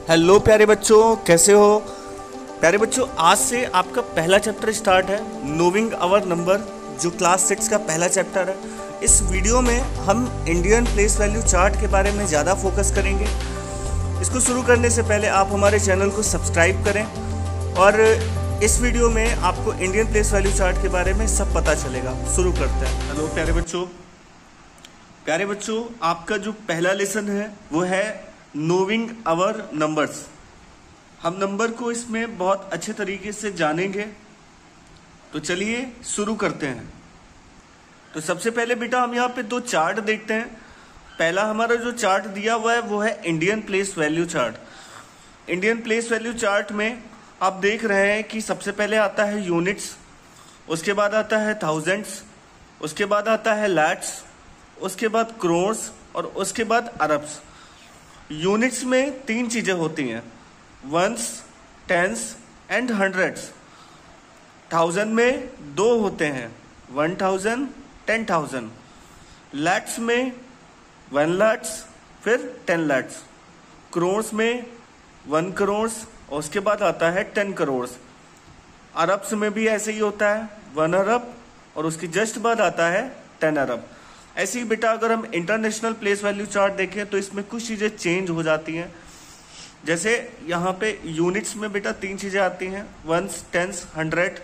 Hello प्यारे बच्चों, कैसे हो? प्यारे बच्चों, आज से आपका पहला चैप्टर स्टार्ट है, नोविंग आवर नंबर, जो क्लास 6 का पहला चैप्टर है। इस वीडियो में हम इंडियन प्लेस वैल्यू चार्ट के बारे में ज़्यादा फोकस करेंगे। इसको शुरू करने से पहले आप हमारे चैनल को सब्सक्राइब करें और इस वीडियो में आपको इंडियन प्लेस वैल्यू चार्ट के बारे में सब पता चलेगा। शुरू करते हैं। हेलो प्यारे बच्चों, आपका जो पहला लेसन है वो है नोविंग आवर नंबर्स। हम नंबर को इसमें बहुत अच्छे तरीके से जानेंगे, तो चलिए शुरू करते हैं। तो सबसे पहले बेटा हम यहाँ पे दो चार्ट देखते हैं। पहला हमारा जो चार्ट दिया हुआ है वो है Indian place value chart. Indian place value chart में आप देख रहे हैं कि सबसे पहले आता है यूनिट्स, उसके बाद आता है थाउजेंड्स, उसके बाद आता है लैक्स, उसके बाद क्रोर्स और उसके बाद अरब्स। यूनिट्स में तीन चीजें होती हैं, ones, tens and hundreds. Thousand में दो होते हैं, 1000, 10,000। लैक्स में 1 लाख, फिर 10 लाख। क्रोर्स में 1 करोड़ और उसके बाद आता है 10 करोड़। अरब्स में भी ऐसे ही होता है, 1 अरब और उसके जस्ट बाद आता है 10 अरब। ऐसे ही बेटा अगर हम इंटरनेशनल प्लेस वैल्यू चार्ट देखें तो इसमें कुछ चीजें चेंज हो जाती हैं। जैसे यहाँ पे यूनिट्स में बेटा तीन चीजें आती हैं, वंस, टेंस, 100।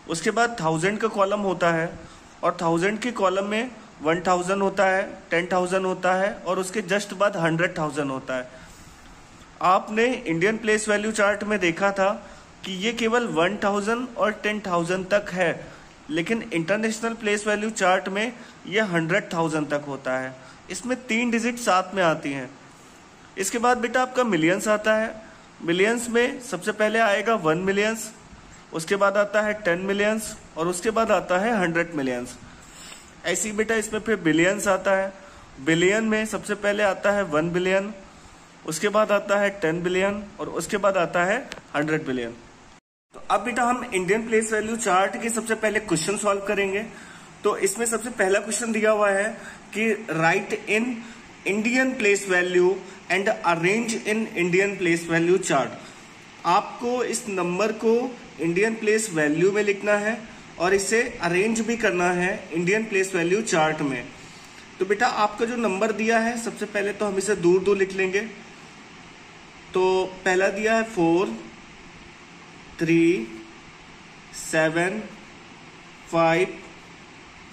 उसके बाद 1000 का कॉलम होता है और 1000 के कॉलम में 1000 होता है, 10,000 होता है और उसके जस्ट बाद 100,000 होता है। आपने इंडियन प्लेस वैल्यू चार्ट में देखा था कि ये केवल 1000 और 10,000 तक है, लेकिन इंटरनेशनल प्लेस वैल्यू चार्ट में ये 100,000 तक होता है। इसमें 3 डिजिट साथ में आती हैं। इसके बाद बेटा आपका मिलियंस आता है। मिलियंस में सबसे पहले आएगा 1 मिलियंस, उसके बाद आता है 10 मिलियंस और उसके बाद आता है 100 मिलियंस। ऐसे ही बेटा इसमें फिर बिलियंस आता है। बिलियन में सबसे पहले आता है 1 बिलियन, उसके बाद आता है 10 बिलियन और उसके बाद आता है 100 बिलियन। तो अब बेटा हम इंडियन प्लेस वैल्यू चार्ट के सबसे पहले क्वेश्चन सॉल्व करेंगे। तो इसमें सबसे पहला क्वेश्चन दिया हुआ है कि right in Indian place value and arrange in Indian place value chart. आपको इस नंबर को इंडियन प्लेस वैल्यू में लिखना है और इसे अरेंज भी करना है इंडियन प्लेस वैल्यू चार्ट में। तो बेटा आपका जो नंबर दिया है सबसे पहले तो हम इसे दूर दूर लिख लेंगे। तो पहला दिया है 4, 3, 7, 5,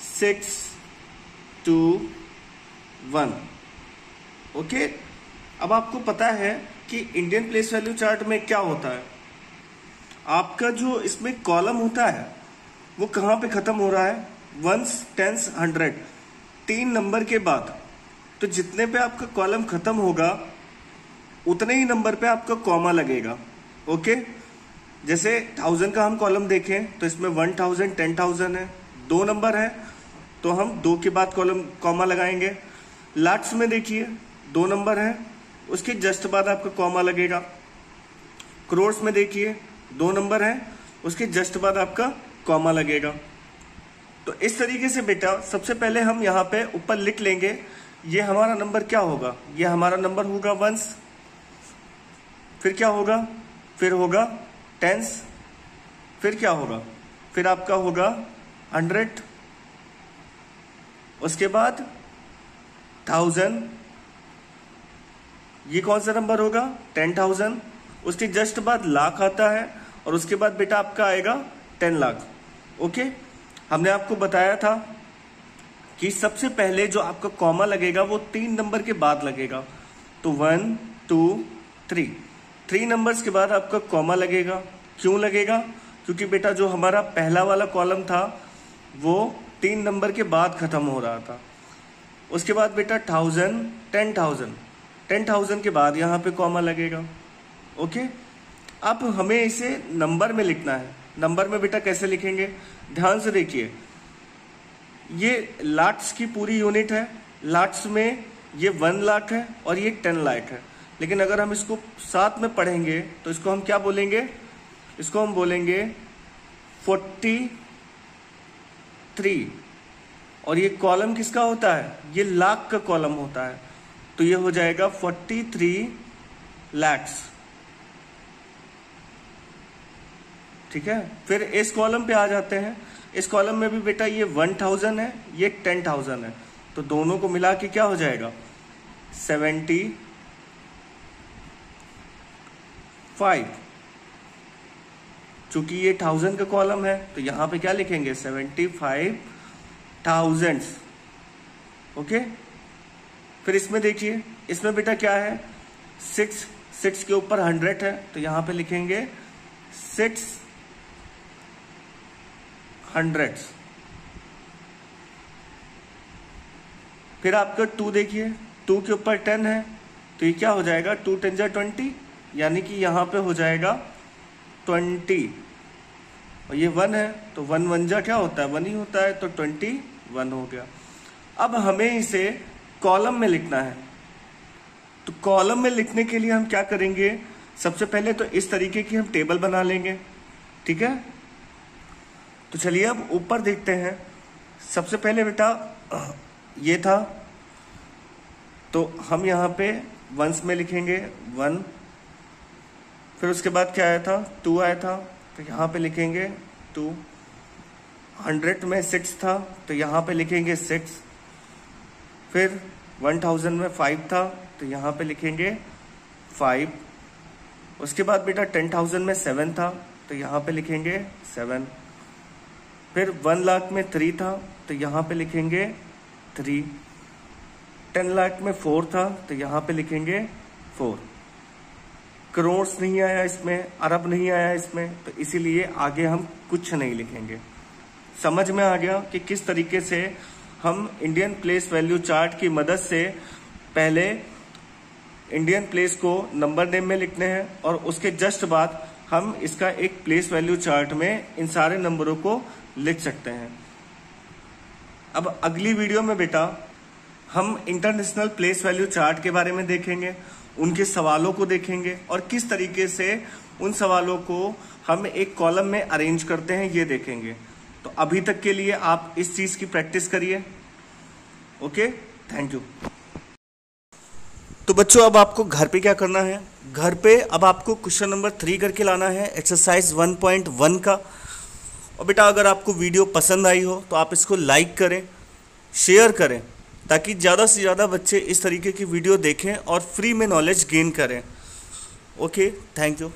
6, 2, 1। ओके, अब आपको पता है कि इंडियन प्लेस वैल्यू चार्ट में क्या होता है। आपका जो इसमें कॉलम होता है वो कहाँ पे खत्म हो रहा है, वंस, टेंस, 100, 3 नंबर के बाद। तो जितने पे आपका कॉलम खत्म होगा उतने ही नंबर पे आपका कॉमा लगेगा। ओके, जैसे 1000 का हम कॉलम देखें तो इसमें 1000, 10,000 है, 2 नंबर है तो हम 2 के बाद कॉलम कॉमा लगाएंगे। लाख्स में देखिए 2 नंबर है, उसके जस्ट बाद आपका कॉमा लगेगा। करोड़्स में देखिए 2 नंबर है, उसके जस्ट बाद आपका कॉमा लगेगा। तो इस तरीके से बेटा सबसे पहले हम यहाँ पे ऊपर लिख लेंगे, ये हमारा नंबर क्या होगा, ये हमारा नंबर होगा वंस, फिर क्या होगा, फिर होगा टेंस, फिर क्या होगा, फिर आपका होगा 100, उसके बाद 1000, ये कौन सा नंबर होगा, 10,000, उसके जस्ट बाद लाख आता है और उसके बाद बेटा आपका आएगा 10 लाख। ओके, हमने आपको बताया था कि सबसे पहले जो आपका कॉमा लगेगा वो 3 नंबर के बाद लगेगा। तो 1, 2, 3 नंबर्स के बाद आपका कॉमा लगेगा। क्यों लगेगा, क्योंकि बेटा जो हमारा पहला वाला कॉलम था वो 3 नंबर के बाद खत्म हो रहा था। उसके बाद बेटा 1000, 10,000 के बाद यहाँ पे कॉमा लगेगा। ओके, अब हमें इसे नंबर में लिखना है। नंबर में बेटा कैसे लिखेंगे, ध्यान से देखिए, ये लाख्स की पूरी यूनिट है। लाख्स में ये 1 लाख है और ये 10 लाख है, लेकिन अगर हम इसको साथ में पढ़ेंगे तो इसको हम क्या बोलेंगे, इसको हम बोलेंगे 43। और ये कॉलम किसका होता है, ये लाख का कॉलम होता है। तो ये हो जाएगा 43 लैक्स, ठीक है। फिर इस कॉलम पे आ जाते हैं। इस कॉलम में भी बेटा ये 1000 है, ये 10,000 है, तो दोनों को मिला के क्या हो जाएगा 75। चूंकि ये 1000 का कॉलम है तो यहां पे क्या लिखेंगे 75,000। ओके। फिर इसमें देखिए, इसमें बेटा क्या है 6 के ऊपर 100 है, तो यहां पे लिखेंगे 600। फिर आपका 2 देखिए, 2 के ऊपर 10 है, तो ये क्या हो जाएगा 2 10 जा 20, यानी कि यहां पे हो जाएगा 20। और ये 1 है तो 1 1 जा क्या होता है 1 ही होता है, तो 21 हो गया। अब हमें इसे कॉलम में लिखना है, तो कॉलम में लिखने के लिए हम क्या करेंगे, सबसे पहले तो इस तरीके की हम टेबल बना लेंगे, ठीक है। तो चलिए अब ऊपर देखते हैं। सबसे पहले बेटा ये था, तो हम यहाँ पे वंस में लिखेंगे 1। फिर उसके बाद क्या आया था 2 आया था, तो यहाँ पे लिखेंगे 2। 100 में 6 था, तो यहाँ पे लिखेंगे 6। फिर 1000 में 5 था, तो यहाँ पे लिखेंगे 5। उसके बाद बेटा 10,000 में 7 था, तो यहाँ पे लिखेंगे 7। फिर 1 लाख में 3 था, तो यहाँ पे लिखेंगे 3। 10 लाख में 4 था, तो यहाँ पे लिखेंगे 4। करोड़ नहीं आया इसमें, अरब नहीं आया इसमें, तो इसीलिए आगे हम कुछ नहीं लिखेंगे। समझ में आ गया कि किस तरीके से हम इंडियन प्लेस वैल्यू चार्ट की मदद से पहले इंडियन प्लेस को नंबर नेम में लिखने हैं और उसके जस्ट बाद हम इसका एक प्लेस वैल्यू चार्ट में इन सारे नंबरों को लिख सकते हैं। अब अगली वीडियो में बेटा हम इंटरनेशनल प्लेस वैल्यू चार्ट के बारे में देखेंगे, उनके सवालों को देखेंगे और किस तरीके से उन सवालों को हम एक कॉलम में अरेंज करते हैं ये देखेंगे। तो अभी तक के लिए आप इस चीज की प्रैक्टिस करिए। Okay, thank you. तो बच्चों अब आपको घर पे क्या करना है, घर पे अब आपको क्वेश्चन नंबर 3 करके लाना है एक्सरसाइज 1.1 का। और बेटा अगर आपको वीडियो पसंद आई हो तो आप इसको लाइक करें, शेयर करें, ताकि ज़्यादा से ज़्यादा बच्चे इस तरीके की वीडियो देखें और फ्री में नॉलेज गेन करें। Okay, thank you.